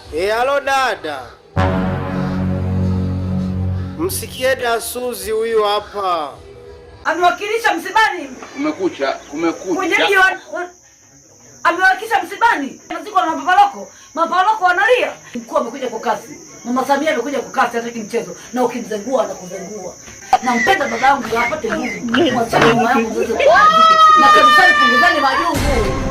Halo dada. Msikie Dasuzi huyu hapa. Amewakilisha msibani. Kumekucha. Mwenyeji amewakilisha msibani. Naziko na mapaloko wanalia. Mkuu amekuja kwa kasi. Mama Samia amekuja kwa kasi, hataki mchezo. Na ukimzengua na kuzengua. Nampenda baba yangu apate nguvu. Mwachane mama yangu zote. Na kanisani punguzani majungu.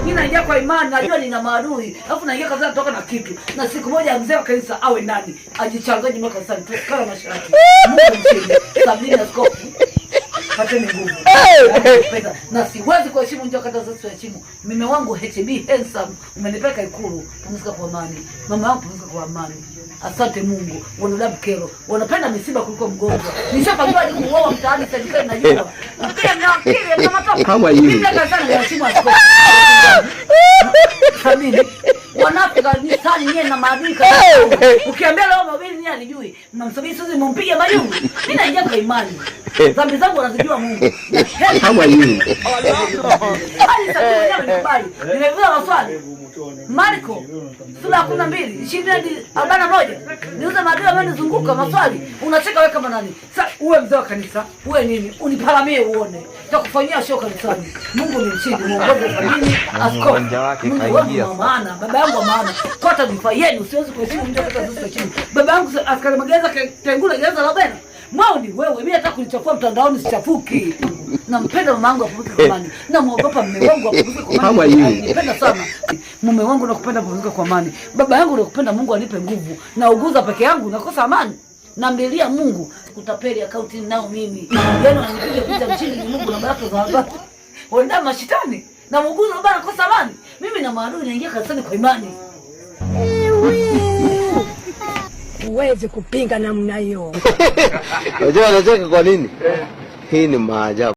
Mimi naingia kwa imani, najua nina maadui. Alafu naingia kanisani natoka na kitu. Na siku moja mzee wa kanisa awe nani? Ajichanganye mwaka kanisani kama mashiraki. Mungu mshinde. Sabini na skofu. Pateni nguvu. Na siwezi kuheshimu njoo kata zote heshimu. Mume wangu HB handsome, umenipeka Ikulu, pumzika kwa amani. Mama yangu pumzika kwa amani. Asante Mungu. Wanadamu kero. Wanapenda misiba kuliko mgonjwa. Nishapangiwa ni kuoa mtaani serikali najua. Pia na akili na matoka. Kama hivi. Mimi nataka heshima askofu. Sabini. Wanafika ni sani yeye na maadui kabisa. Ukiambia leo mabili ni alijui. Mnamsubiri sisi mumpige mayungu. Mimi naingia kwa imani. Dhambi zangu wanazijua Mungu. Kama hivi. Hadi sasa nimekubali. Nimevua maswali. Marko sura 12 20:41. Niuza maadui amenizunguka maswali. Unacheka wewe kama nani? Sasa uwe mzee wa kanisa, uwe nini? Unipalamie uone. Nitakufanyia show kanisani. Mungu ni mshindi, muongoze familia, askofu. Mungu wa maana, baba yangu wa maana. Kwa taarifa yenu siwezi kuheshimu mtu hata sisi chini. Baba yangu askari magereza tengula gereza la Bena. Maoni wewe, mimi hata kunichafua mtandaoni sichafuki. Nampenda mama yangu apumzike kwa amani. Namuogopa mume wangu apumzike kwa amani. Napenda sana. Mume wangu nakupenda apumzike kwa amani. Baba yangu nakupenda, Mungu anipe nguvu. Nauguza peke yangu nakosa amani. Namlilia Mungu. Kutapeli akaunti nao mimi. Yaani ananipiga picha mchini ni Mungu na baraka za watu. Wanda mashitani. Namuuguza baba nakosa amani. Mimi na maadui naingia kanisani kwa imani. Uweze kupinga namna hiyo. Unajua anacheka kwa nini? Hii ni maajabu.